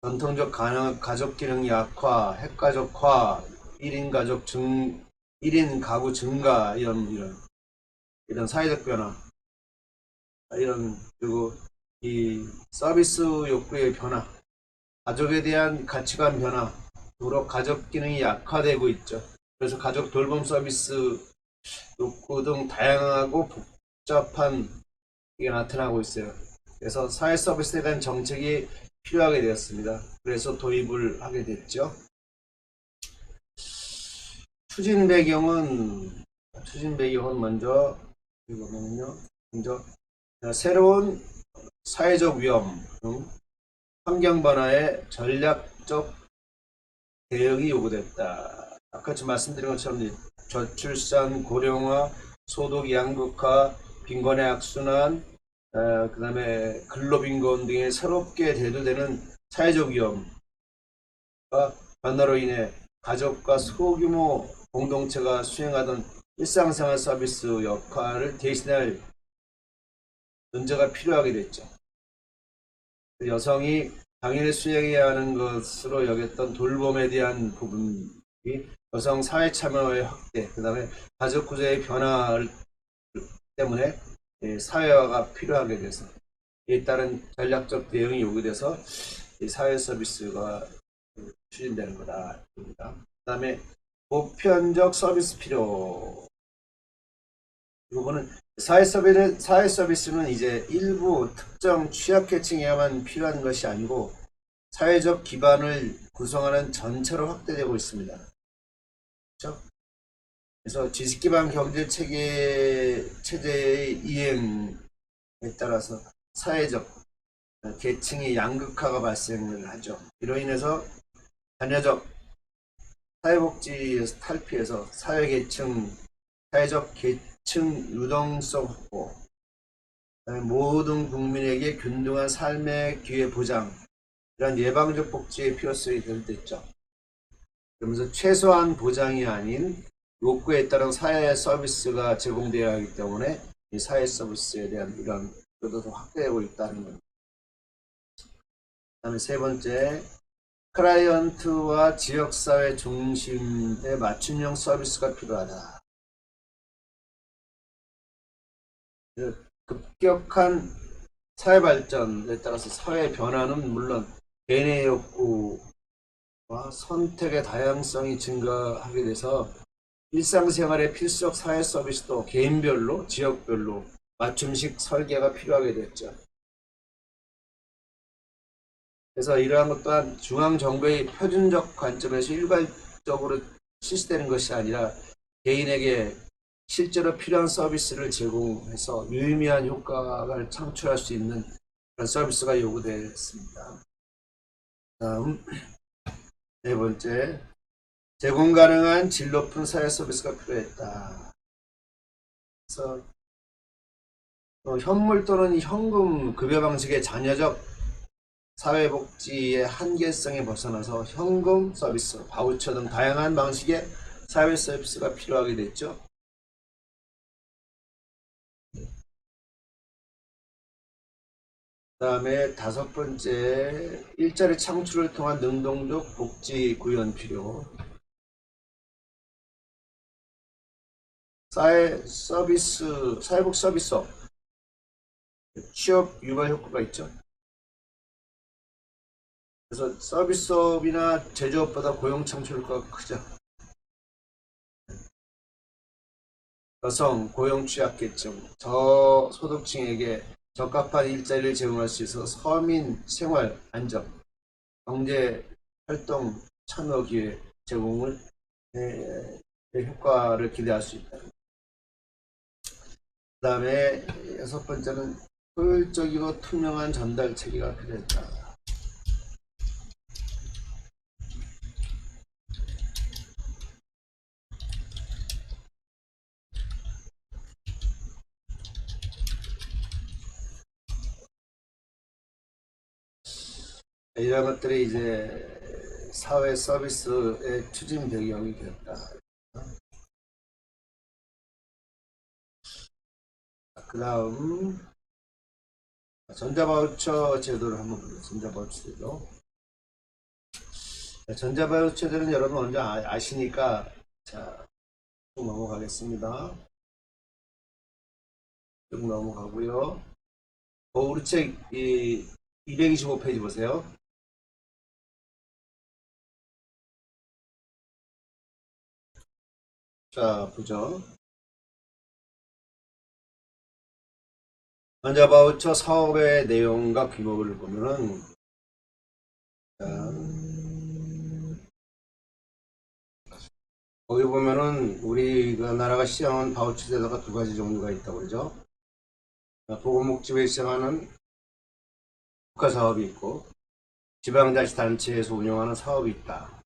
전통적 가족 기능 약화, 핵가족화, 1인 가구 증가, 이런 사회적 변화, 그리고 이 서비스 욕구의 변화, 가족에 대한 가치관 변화, 도로 가족 기능이 약화되고 있죠. 그래서 가족 돌봄 서비스 욕구 등 다양하고 복잡한 게 나타나고 있어요. 그래서 사회 서비스에 대한 정책이 필요하게 되었습니다. 그래서 도입을 하게 됐죠. 추진 배경은 먼저 새로운 사회적 위험 등 환경 변화에 전략적 대응이 요구됐다. 아까 좀 말씀드린 것처럼 저출산, 고령화, 소득 양극화, 빈곤의 악순환, 그 다음에 근로빈곤 등의 새롭게 대두되는 사회적 위험과 변화로 인해 가족과 소규모 공동체가 수행하던 일상생활 서비스 역할을 대신할 문제가 필요하게 됐죠. 여성이 당연히 수행해야 하는 것으로 여겼던 돌봄에 대한 부분이 여성 사회 참여의 확대, 그 다음에 가족 구조의 변화 때문에 사회화가 필요하게 돼서 이에 따른 전략적 대응이 요구돼서 사회 서비스가 추진되는 거다. 그 다음에 보편적 서비스 필요. 이 부분은 사회 서비스는 이제 일부 특정 취약계층에만 필요한 것이 아니고 사회적 기반을 구성하는 전체로 확대되고 있습니다. 그렇죠? 그래서 지식기반 체제의 이행에 따라서 사회적 계층의 양극화가 발생을 하죠. 이로 인해서 자녀적 사회복지에서 탈피해서 사회적 계층 유동성 확보, 모든 국민에게 균등한 삶의 기회 보장, 이런 예방적 복지의 필요성이 결대했죠. 그러면서 최소한 보장이 아닌 욕구에 따른 사회 서비스가 제공되어야 하기 때문에 이 사회 서비스에 대한 이런 것도 확대되고 있다는 겁니다. 그 다음에 세 번째, 클라이언트와 지역사회 중심의 맞춤형 서비스가 필요하다. 급격한 사회 발전에 따라서 사회 변화는 물론 개인의 욕구와 선택의 다양성이 증가하게 돼서 일상생활의 필수적 사회 서비스도 개인별로, 지역별로 맞춤식 설계가 필요하게 됐죠. 그래서 이러한 것 또한 중앙정부의 표준적 관점에서 일괄적으로 실시되는 것이 아니라 개인에게 실제로 필요한 서비스를 제공해서 유의미한 효과를 창출할 수 있는 그런 서비스가 요구되었습니다. 다음 네 번째, 제공 가능한 질 높은 사회 서비스가 필요했다. 그래서 현물 또는 현금 급여 방식의 잔여적 사회복지의 한계성에 벗어나서 현금 서비스, 바우처 등 다양한 방식의 사회 서비스가 필요하게 됐죠. 그 다음에 다섯 번째, 일자리 창출을 통한 능동적 복지 구현 필요. 사회복 서비스업, 취업 유발 효과가 있죠. 그래서 서비스업이나 제조업보다 고용 창출 효과가 크죠. 여성, 고용 취약계층, 저소득층에게 적합한 일자리를 제공할 수 있어 서민 생활 안정, 경제 활동 참여 기회 제공을 효과를 기대할 수 있다. 그 다음에 여섯 번째는 효율적이고 투명한 전달 체계가 필요했다. 이런 것들이 이제 사회 서비스의 추진 배경이 되었다. 그 다음 전자바우처 제도를 한번 보죠. 전자바우처 제도. 전자바우처 제도는 여러분 먼저 아시니까 자, 쭉 넘어가겠습니다. 쭉 넘어가고요. 우리 책 225페이지 보세요. 자, 보죠. 전자바우처 사업의 내용과 규모를 보면은 자, 거기 보면은 우리가 나라가 시행한 바우처 제도가 두 가지 종류가 있다고 그러죠. 보건복지부에 시행하는 국가 사업이 있고 지방자치단체에서 운영하는 사업이 있다.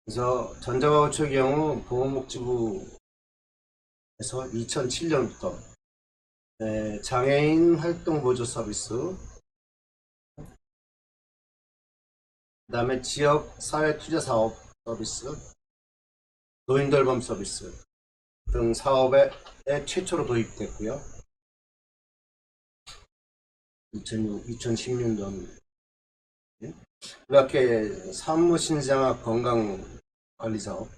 그래서 전자바우처의 경우 보건복지부에서 2007년부터 장애인 활동 보조 서비스, 그 다음에 지역 사회 투자 사업 서비스, 노인 돌봄 서비스 등 사업에 최초로 도입됐고요. 2016년 이렇게 산무신생아 건강관리사업,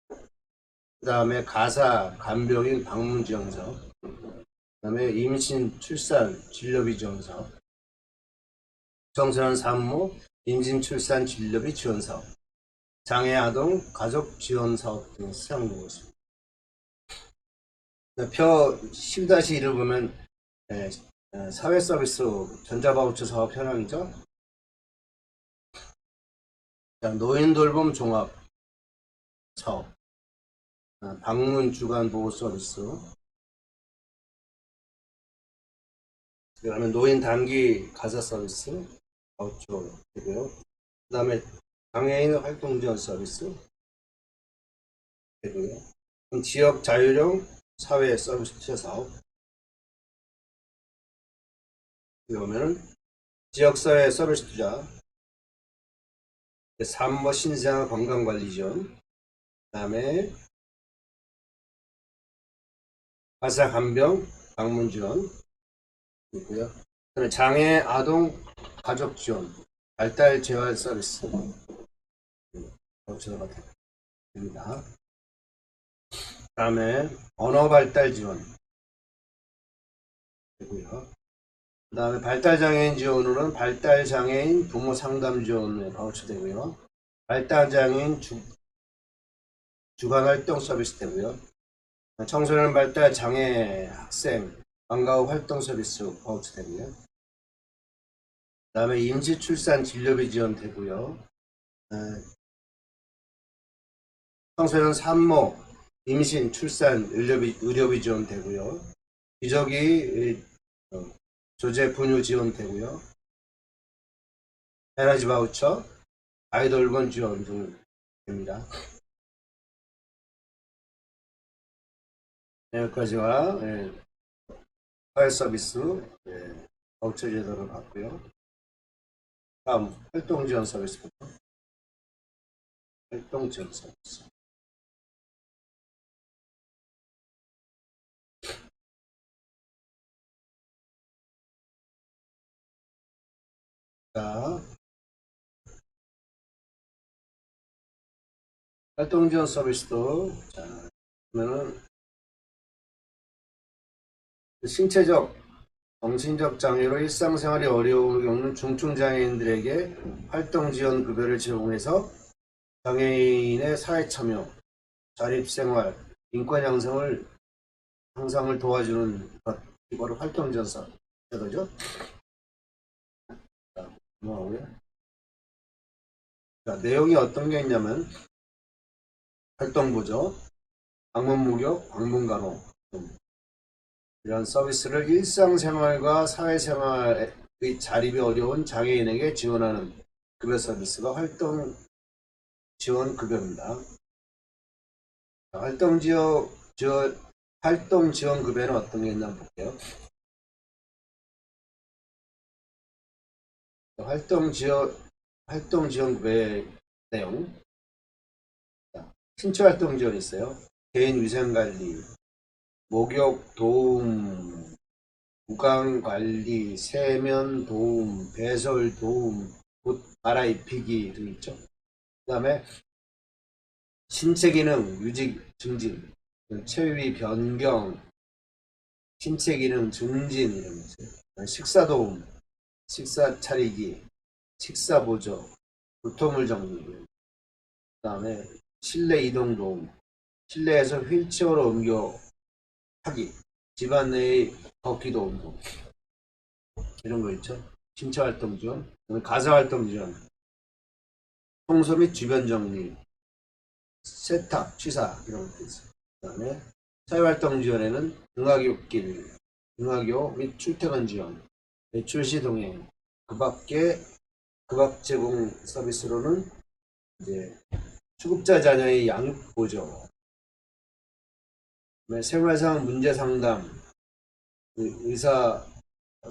그 다음에 가사 간병인 방문지원사업, 그 다음에 임신 출산 진료비 지원사업, 청소년 산모 임신 출산 진료비 지원사업, 장애아동 가족 지원사업 등 수상되고 있습니다. 표 10-1을 보면 사회서비스 전자바우처 사업 현황이죠. 자, 노인 돌봄 종합 사업, 방문 주간 보호 서비스, 그다음에 노인 단기 가사 서비스 바우처 되고요. 그다음에 장애인 활동 지원 서비스 되고요. 지역 자율형 사회 서비스 투자 사업, 그러면은 지역사회 서비스 투자, 산모 신생아 건강관리 지원, 그 다음에 가사 간병 방문 지원 있고요. 그다음에 장애 아동 가족 지원, 발달 재활 서비스 바우처가 됩니다. 그 다음에 언어 발달 지원 되고요. 그 다음에 발달장애인 지원으로는 발달장애인 부모 상담 지원에 바우처 되고요. 발달장애인 주간활동 서비스 되고요. 청소년 발달장애 학생 방과 후 활동 서비스 바우처 되고요. 그 다음에 임시출산 진료비 지원 되고요. 청소년 산모 임신 출산 의료비 지원 되고요. 기저귀 조제 분유 지원 되고요. 에너지 바우처, 아이돌본 지원 등 됩니다. 여기까지가 사회 서비스 바우처 제도를 봤고요. 다음 활동 지원 서비스부터. 활동 지원 서비스. 자, 활동 지원 서비스도 자, 그러면은 신체적, 정신적 장애로 일상생활이 어려움을 겪는 중증장애인들에게 활동 지원 급여를 제공해서 장애인의 사회 참여, 자립생활, 인권 향상을 도와주는 것, 이거를 활동 지원 제도죠. 자, 넘어가고요. 자, 내용이 어떤 게 있냐면 활동 보조, 방문 목욕, 방문 간호 이런 서비스를 일상생활과 사회생활의 자립이 어려운 장애인에게 지원하는 급여 서비스가 활동 지원 급여입니다. 활동 지원 급여는 어떤 게 있나 볼게요. 활동 지원 급여의 내용. 신체 활동 지원 있어요. 개인 위생 관리, 목욕 도움, 구강 관리, 세면 도움, 배설 도움, 옷 갈아입히기 등 있죠. 그 다음에 신체 기능 유지 증진, 체위 변경, 신체 기능 증진 이런 거 있어요. 식사 도움, 식사 차리기, 식사 보조, 구토물 정리. 그 다음에 실내 이동 도움, 실내에서 휠체어로 옮겨 하기, 집안 내의 걷기 도움 도움. 이런 거 있죠. 신체 활동 지원, 가사 활동 지원, 청소 및 주변 정리, 세탁, 취사 이런 것도 있어요. 그 다음에 사회활동 지원에는 등하굣길, 등하교 및 출퇴근 지원, 외출 시 동행, 그 밖에 급학 제공 서비스로는 이제 수급자 자녀의 양육 보조, 생활상 문제 상담, 의사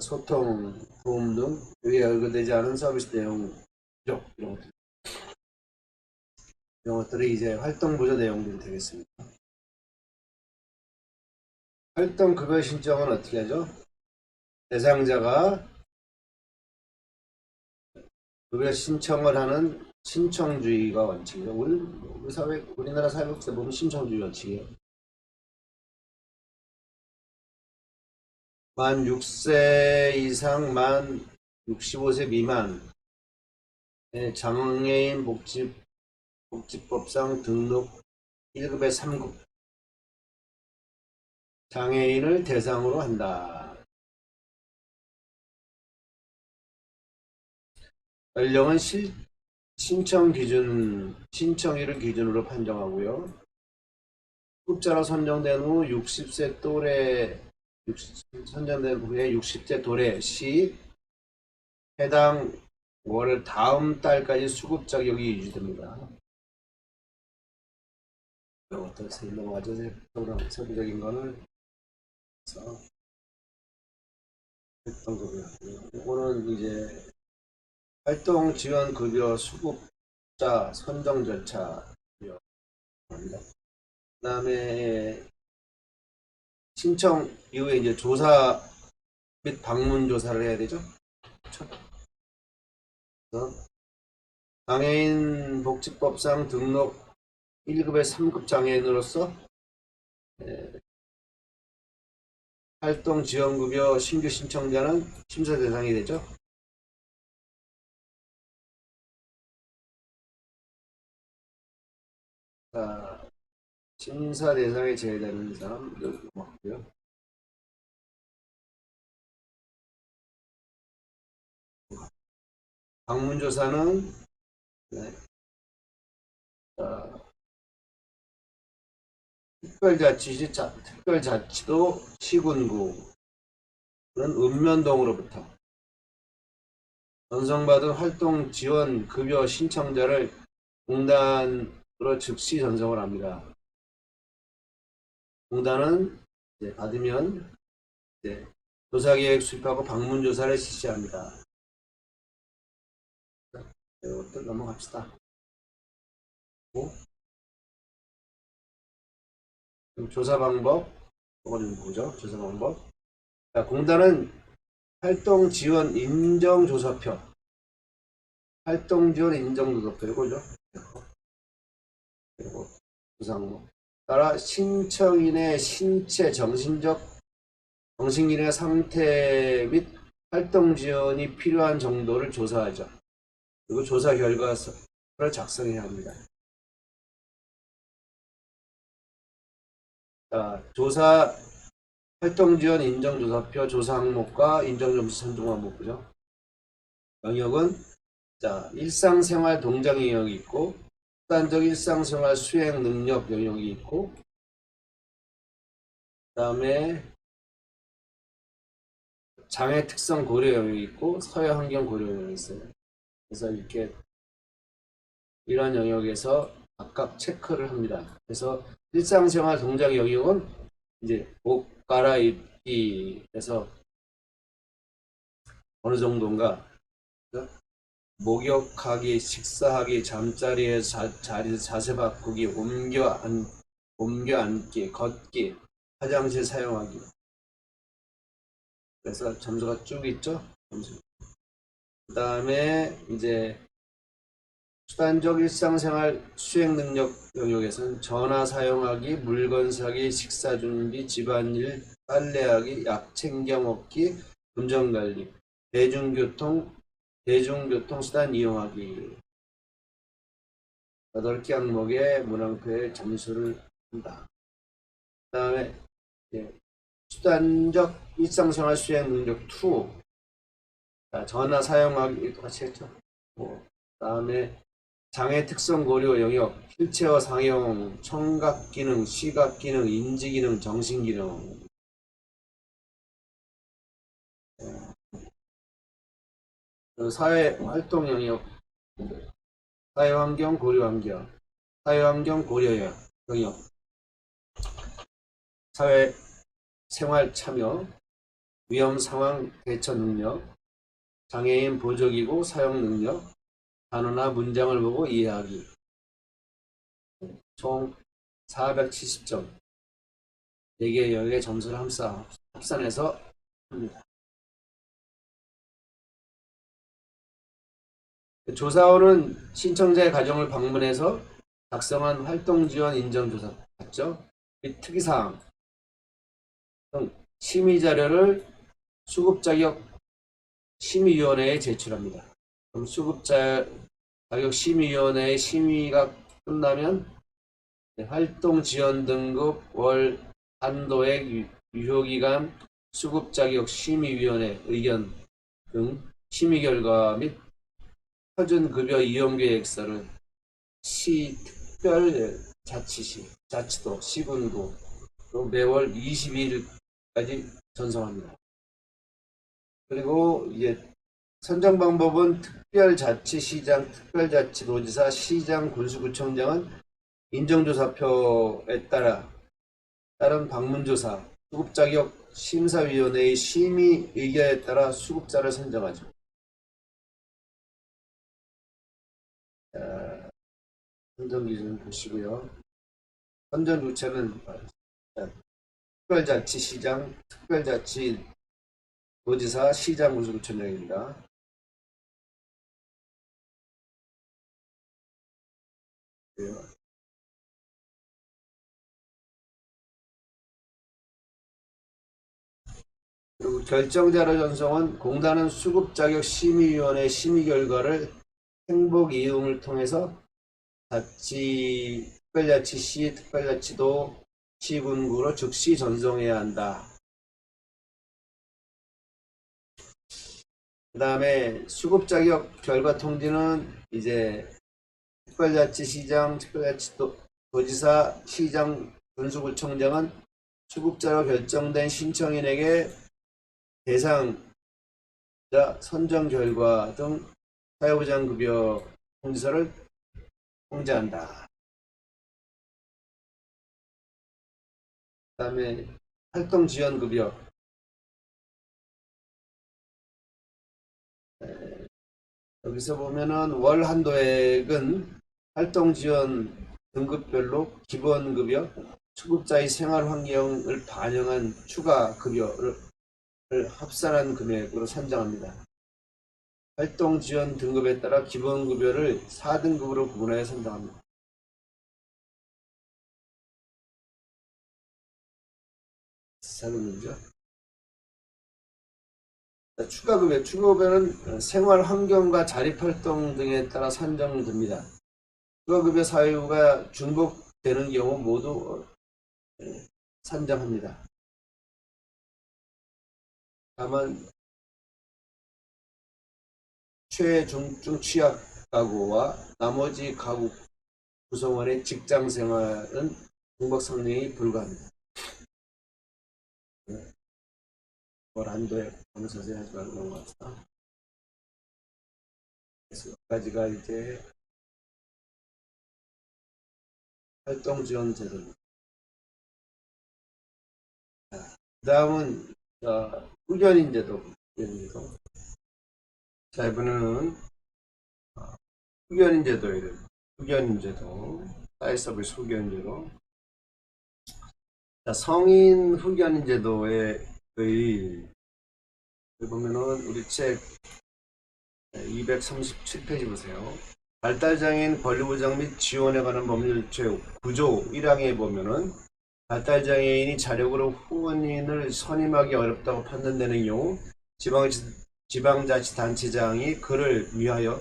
소통 도움 등 여기에 연결되지 않은 서비스 내용 이런 것들. 이런 것들이 이제 활동 보조 내용들이 되겠습니다. 활동 급여 신청은 어떻게 하죠? 대상자가 급여 신청을 하는 신청주의가 원칙이죠. 우리 사회, 우리나라 사회복지사 보면 신청주의 원칙이에요. 만 6세 이상, 만 65세 미만 장애인 복지법상 등록 1급에 3급 장애인을 대상으로 한다. 연령은 신청 기준, 신청일을 기준으로 판정하고요. 수급자로 선정된 후 60세 또래, 선정된 후에 60세 도래 시 해당 월 다음 달까지 수급 자격이 유지됩니다. 이것도 설명하죠. 세부적인 거는 했던 거고요. 이거는 이제 활동 지원 급여 수급자 선정 절차입니다. 그 다음에 신청 이후에 이제 조사 및 방문 조사를 해야 되죠. 그래서 장애인 복지법상 등록 1급에 3급 장애인으로서 활동 지원급여 신규 신청자는 심사 대상이 되죠. 자, 심사 대상에 제외되는 사람 여기 맞고요. 방문조사는 네. 특별자치도 시군구는 읍면동으로부터 전송받은 활동 지원 급여 신청자를 공단으로 즉시 전송을 합니다. 공단은 이제 받으면 이제 조사계획 수립하고 방문조사를 실시합니다. 이것도 넘어갑시다. 조사 방법, 이거 좀 보죠. 조사 방법. 자, 공단은 활동 지원 인정조사표, 활동 지원 인정조사표 이거죠. 그리고 조사 항목. 따라 신청인의 신체 정신기능의 상태 및 활동 지원이 필요한 정도를 조사하죠. 그리고 조사 결과서를 작성해야 합니다. 자, 조사 활동 지원 인정조사표 조사 항목과 인정점수 선정 항목이죠. 영역은 자, 일상생활 동작 영역이 있고 수단적 일상생활 수행 능력 영역이 있고 그 다음에 장애 특성 고려 영역이 있고 사회 환경 고려 영역이 있어요. 그래서 이렇게 이러한 영역에서 각각 체크를 합니다. 그래서 일상생활 동작 영역은 이제 옷 갈아입기에서 어느 정도인가 목욕하기, 식사하기, 잠자리에서 자세 바꾸기, 옮겨 앉기, 걷기, 화장실 사용하기. 그래서 점수가 쭉 있죠. 점수. 그 다음에 이제 수단적 일상생활 수행 능력 영역에서는 전화 사용하기, 물건 사기, 식사 준비, 집안일, 빨래하기, 약 챙겨 먹기, 운전관리, 대중교통 수단 이용하기. 8개 항목의 문항표에 점수를 한다. 그 다음에 수단적 일상생활 수행 능력 2. 자, 전화 사용하기 같이 했죠. 그 다음에 장애 특성 고려 영역, 휠체어 상용, 청각 기능, 시각 기능, 인지 기능, 정신 기능. 사회 활동 영역, 사회 환경 고려 환경, 사회 환경 고려 영역, 사회 생활 참여, 위험 상황 대처 능력, 장애인 보조기구 사용 능력, 단어나 문장을 보고 이해하기. 총 470점. 4개 영역의 점수를 합산해서 합니다. 조사원은 신청자의 가정을 방문해서 작성한 활동지원 인정조사 받죠. 및 특이사항 등 심의자료를 수급자격 심의위원회에 제출합니다. 그럼 수급자격 심의위원회의 심의가 끝나면 활동지원 등급 월 한도액 유효기간 수급자격 심의위원회 의견 등 심의 결과 및 표준급여 이용계획서를 시 특별자치도, 시군구 매월 22일까지 전송합니다. 그리고 이제 선정 방법은 특별자치시장, 특별자치도지사, 시장, 군수구청장은 인정조사표에 따른 방문조사, 수급자격 심사위원회의 심의 의견에 따라 수급자를 선정하죠. 선정 기준 보시고요. 선정 주체는 특별자치시장, 특별자치도지사, 시장, 군수구청장입니다. 그리고 결정자료 전송은 공단은 수급자격 심의위원회 심의 결과를 행복 이용을 통해서 특별자치시, 특별자치도, 시군구로 즉시 전송해야 한다. 그 다음에 수급자격 결과 통지는 이제 특별자치시장, 특별자치도지사, 시장, 군수구청장은 수급자로 결정된 신청인에게 대상자 선정 결과 등 사회보장급여 통지서를 통지한다. 그 다음에 활동지원급여 여기서 보면은 월 한도액은 활동지원 등급별로 기본급여, 수급자의 생활환경을 반영한 추가급여를 합산한 금액으로 산정합니다. 활동지원 등급에 따라 기본급여를 4등급으로 구분하여 산정합니다. 4등급이죠. 추가급여는 생활환경과 자립활동 등에 따라 산정됩니다. 추가급여 사유가 중복되는 경우 모두 산정합니다. 다만 최중증 취약 가구와 나머지 가구 구성원의 직장생활은 중복 상량이 불가합니다. 뭘 한도에 너무 자세히 하지 말고 넘어갑시다. 그래서 여기까지가 이제 활동지원제도입니다. 그 다음은 후견인제도. 자, 이번에는 후견인제도예요. 후견인제도, 사회서비스 후견인제도. 자, 성인 후견 제도의 여기 보면은 우리 책 237페이지 보세요. 발달장애인 권리보장 및 지원에 관한 법률 제9조 1항에 보면은 발달장애인이 자력으로 후원인을 선임하기 어렵다고 판단되는 경우 지방자치단체장이 그를 위하여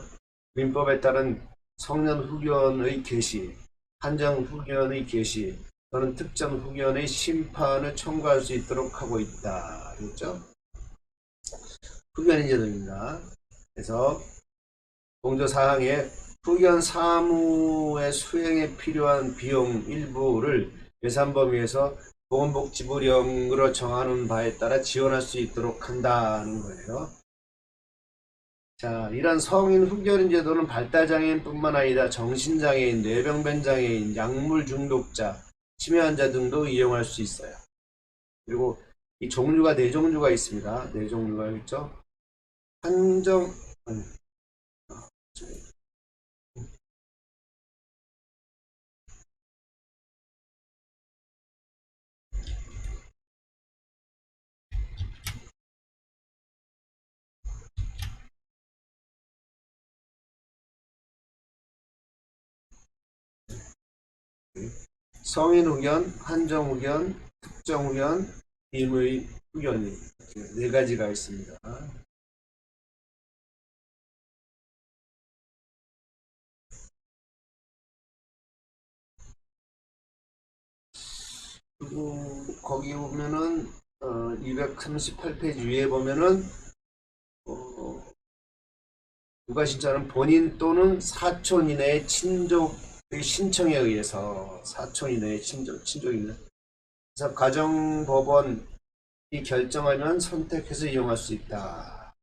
민법에 따른 성년 후견의 개시, 한정 후견의 개시 또는 특정 후견의 심판을 청구할 수 있도록 하고 있다. 그렇죠? 후견인 제도입니다. 그래서 공조 사항에 후견 사무의 수행에 필요한 비용 일부를 예산 범위에서 보건복지부령으로 정하는 바에 따라 지원할 수 있도록 한다는 거예요. 자, 이런 성인 후견인 제도는 발달장애인뿐만 아니라 정신장애인, 뇌병변장애인, 약물 중독자, 치매 환자 등도 이용할 수 있어요. 그리고 이 종류가 네 종류가 있습니다. 네 종류가 있죠. 한정 성인 후견, 한정 후견, 특정 후견, 임의 후견이 네 가지가 있습니다. 그리고 거기 보면은 238페이지 위에 보면은 누가 신청하는 본인 또는 사촌 이내의 친족의 신청에 의해서 사촌 이내의 친족이네. 그래서 가정법원이 결정하면 선택해서 이용할 수 있다.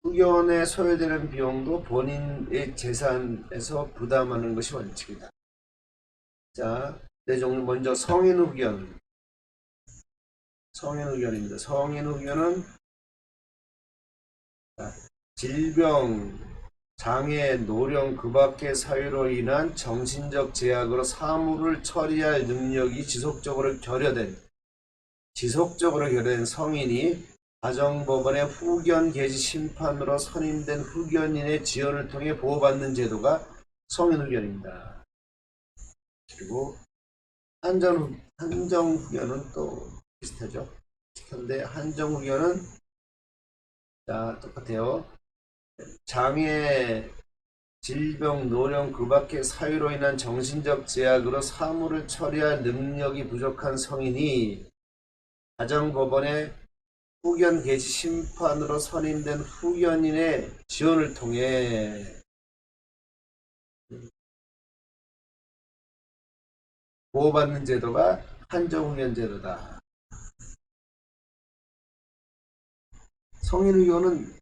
후견에 소요되는 비용도 본인의 재산에서 부담하는 것이 원칙이다. 자, 네 종류 먼저 성인 후견. 성인 후견입니다. 성인 후견은 질병, 장애, 노령 그 밖의 사유로 인한 정신적 제약으로 사무를 처리할 능력이 지속적으로 결여된 성인이 가정법원의 후견 개시 심판으로 선임된 후견인의 지원을 통해 보호받는 제도가 성인 후견입니다. 그리고 한정 후견은 또 비슷하죠. 그런데 한정 후견은 자 똑같아요. 장애, 질병, 노령 그 밖의 사유로 인한 정신적 제약으로 사무를 처리할 능력이 부족한 성인이 가정법원의 후견 개시 심판으로 선임된 후견인의 지원을 통해 보호받는 제도가 한정후견 제도다. 성인 후견은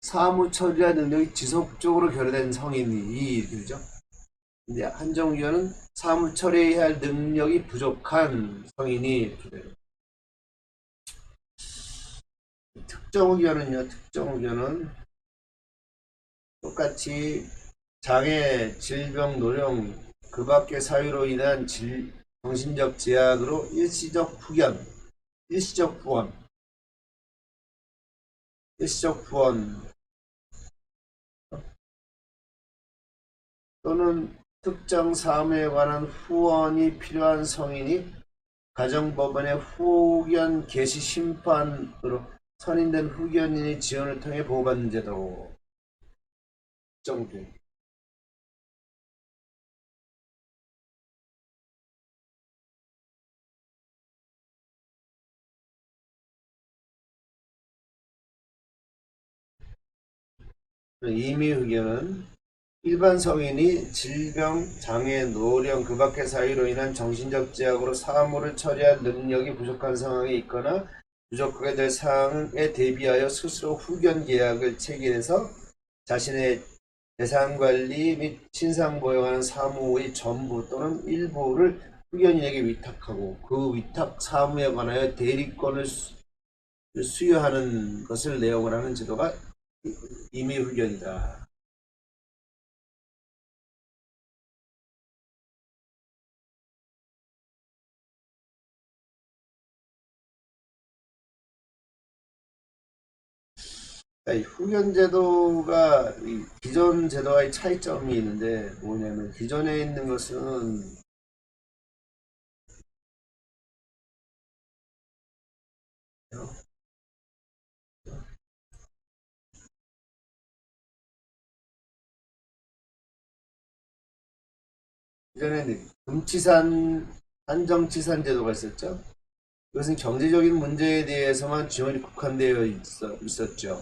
사무 처리할 능력이 지속적으로 결여된 성인이 되죠. 근데 한정후견은 사무 처리할 능력이 부족한 성인이 돼요. 특정후견은 똑같이 장애, 질병, 노령 그 밖의 사유로 인한 정신적 제약으로 일시적 후원 또는 특정 사무에 관한 후원이 필요한 성인이 가정법원의 후견 개시 심판으로 선임된 후견인의 지원을 통해 보호받는 제도. 정도. 임의 후견은 일반 성인이 질병, 장애, 노령 그 밖의 사유로 인한 정신적 제약으로 사무를 처리할 능력이 부족한 상황에 있거나 부족하게 될 상황에 대비하여 스스로 후견 계약을 체결해서 자신의 재산관리 및 신상보유하는 사무의 전부 또는 일부를 후견인에게 위탁하고 그 위탁 사무에 관하여 대리권을 수여하는 것을 내용을 하는 제도가 임의후견이다. 그러니까 이 후견 제도가 이 기존 제도와의 차이점이 있는데 뭐냐면 기존에 있는 것은 기존에는 금치산 한정치산 제도가 있었죠. 이것은 경제적인 문제에 대해서만 지원이 국한되어 있었죠.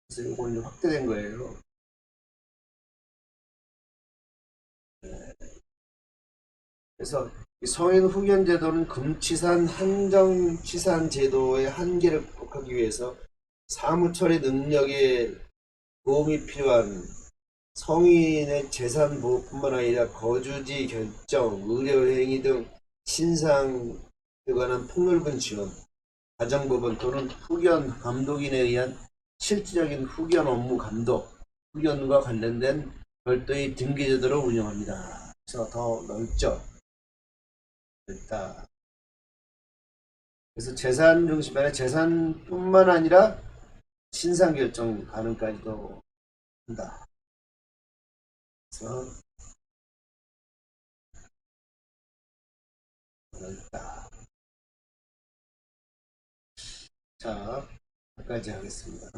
그래서 이거 이제 확대된 거예요. 그래서 성인 후견 제도는 금치산 한정치산 제도의 한계를 극복하기 위해서 사무처리 능력에 도움이 필요한 성인의 재산 보호뿐만 아니라 거주지 결정, 의료행위 등 신상에 관한 폭넓은 지원, 가정법원 또는 후견 감독인에 의한 실질적인 후견 업무 감독, 후견과 관련된 별도의 등기제도를 운영합니다. 그래서 더 넓죠. 넓다. 그래서 재산 중심 아니라 재산뿐만 아니라 신상 결정 가능까지도 한다. 그래서 넓다. 자, 여기까지 하겠습니다.